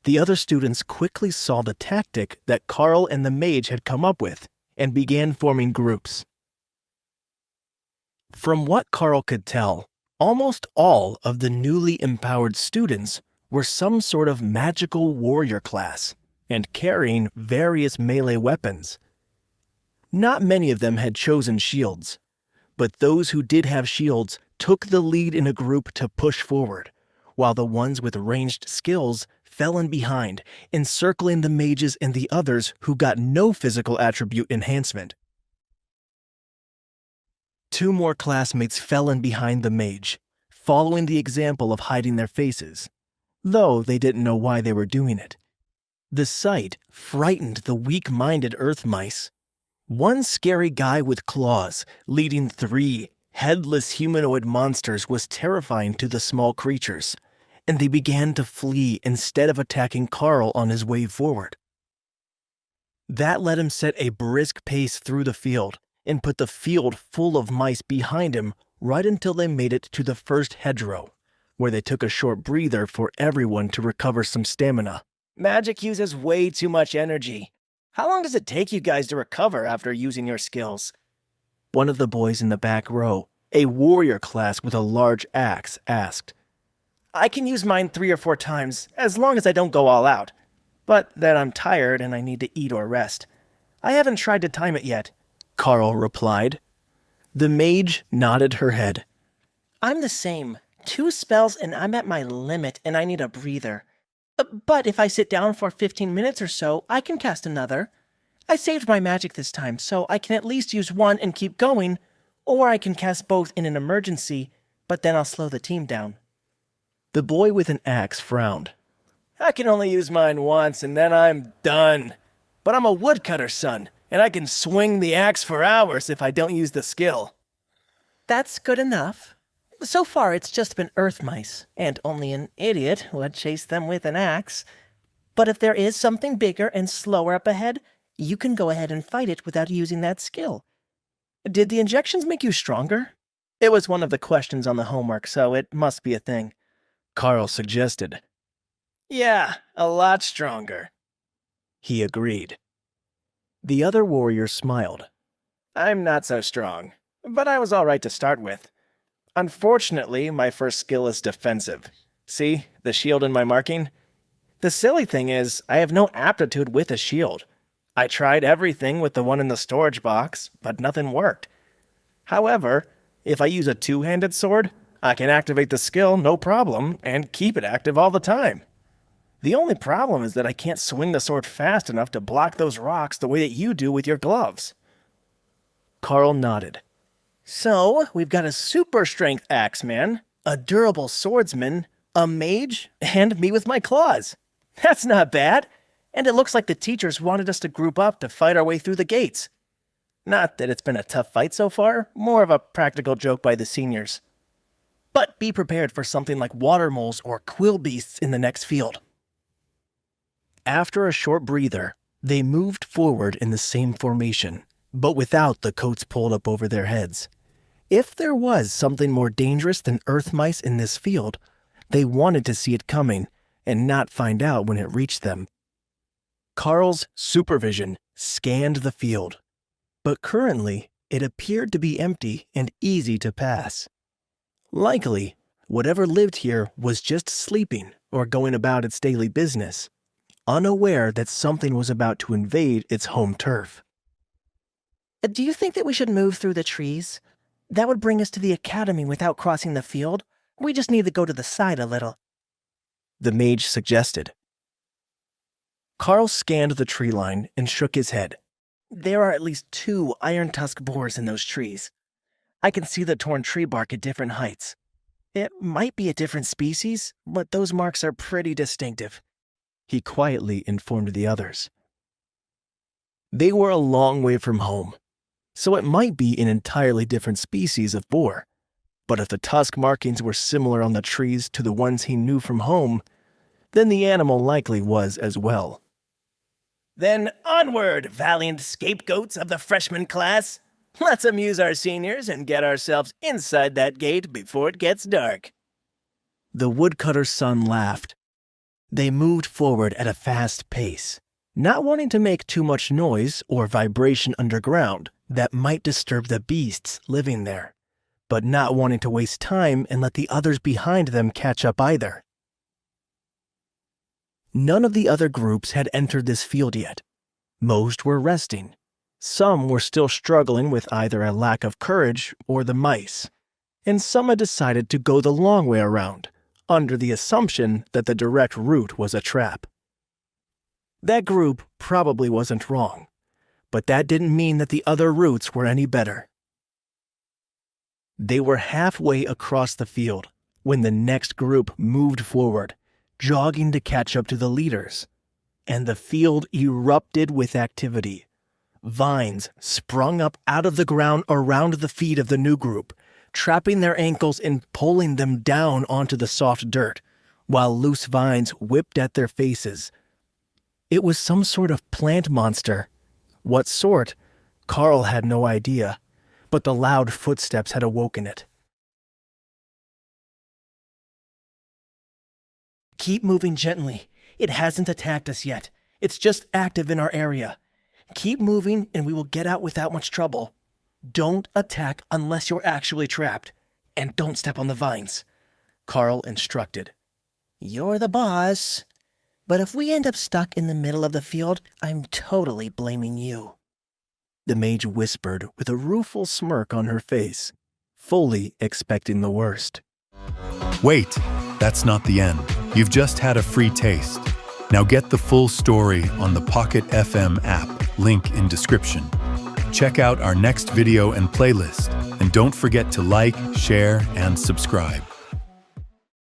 The other students quickly saw the tactic that Karl and the mage had come up with and began forming groups. From what Karl could tell, almost all of the newly empowered students were some sort of magical warrior class and carrying various melee weapons. Not many of them had chosen shields, but those who did have shields took the lead in a group to push forward, while the ones with ranged skills fell in behind, encircling the mages and the others who got no physical attribute enhancement. 2 more classmates fell in behind the mage, following the example of hiding their faces, though they didn't know why they were doing it. The sight frightened the weak-minded earth mice. One scary guy with claws, leading 3 headless humanoid monsters, was terrifying to the small creatures, and they began to flee instead of attacking Karl on his way forward. That let him set a brisk pace through the field and put the field full of mice behind him right until they made it to the first hedgerow, where they took a short breather for everyone to recover some stamina. Magic uses way too much energy. How long does it take you guys to recover after using your skills? One of the boys in the back row, a warrior class with a large axe, asked. I can use mine 3 or 4 times, as long as I don't go all out. But then I'm tired and I need to eat or rest. I haven't tried to time it yet, Karl replied. The mage nodded her head. I'm the same. 2 spells and I'm at my limit and I need a breather. But if I sit down for 15 minutes or so, I can cast another. I saved my magic this time, so I can at least use one and keep going, or I can cast both in an emergency, but then I'll slow the team down. The boy with an axe frowned. I can only use mine once and then I'm done. But I'm a woodcutter, son, and I can swing the axe for hours if I don't use the skill. That's good enough. So far, it's just been earth mice, and only an idiot would chase them with an axe. But if there is something bigger and slower up ahead, you can go ahead and fight it without using that skill. Did the injections make you stronger? It was one of the questions on the homework, so it must be a thing. Karl suggested. Yeah, a lot stronger. He agreed. The other warrior smiled. I'm not so strong, but I was all right to start with. Unfortunately, my first skill is defensive. See, the shield in my marking? The silly thing is, I have no aptitude with a shield. I tried everything with the one in the storage box, but nothing worked. However, if I use a 2-handed sword, I can activate the skill no problem and keep it active all the time. The only problem is that I can't swing the sword fast enough to block those rocks the way that you do with your gloves. Karl nodded. So, we've got a super strength axeman, a durable swordsman, a mage, and me with my claws. That's not bad. And it looks like the teachers wanted us to group up to fight our way through the gates. Not that it's been a tough fight so far, more of a practical joke by the seniors. But be prepared for something like water moles or quill beasts in the next field. After a short breather, they moved forward in the same formation, but without the coats pulled up over their heads. If there was something more dangerous than earth mice in this field, they wanted to see it coming and not find out when it reached them. Karl's supervision scanned the field, but currently it appeared to be empty and easy to pass. Likely, whatever lived here was just sleeping or going about its daily business, unaware that something was about to invade its home turf. Do you think that we should move through the trees? That would bring us to the academy without crossing the field. We just need to go to the side a little. The mage suggested. Karl scanned the tree line and shook his head. There are at least 2 iron-tusk boars in those trees. I can see the torn tree bark at different heights. It might be a different species, but those marks are pretty distinctive. He quietly informed the others. They were a long way from home, so it might be an entirely different species of boar. But if the tusk markings were similar on the trees to the ones he knew from home, then the animal likely was as well. Then onward, valiant scapegoats of the freshman class. Let's amuse our seniors and get ourselves inside that gate before it gets dark. The woodcutter's son laughed. They moved forward at a fast pace, not wanting to make too much noise or vibration underground that might disturb the beasts living there, but not wanting to waste time and let the others behind them catch up either. None of the other groups had entered this field yet. Most were resting. Some were still struggling with either a lack of courage or the mice, and some had decided to go the long way around, under the assumption that the direct route was a trap. That group probably wasn't wrong, but that didn't mean that the other routes were any better. They were halfway across the field when the next group moved forward, jogging to catch up to the leaders, and the field erupted with activity. Vines sprung up out of the ground around the feet of the new group, trapping their ankles and pulling them down onto the soft dirt, while loose vines whipped at their faces. It was some sort of plant monster. What sort? Karl had no idea, but the loud footsteps had awoken it. Keep moving gently. It hasn't attacked us yet. It's just active in our area. Keep moving and we will get out without much trouble. Don't attack unless you're actually trapped. And don't step on the vines, Karl instructed. You're the boss. But if we end up stuck in the middle of the field, I'm totally blaming you, the mage whispered with a rueful smirk on her face, fully expecting the worst. Wait, that's not the end. You've just had a free taste. Now get the full story on the Pocket FM app, link in description. Check out our next video and playlist, and don't forget to like, share, and subscribe.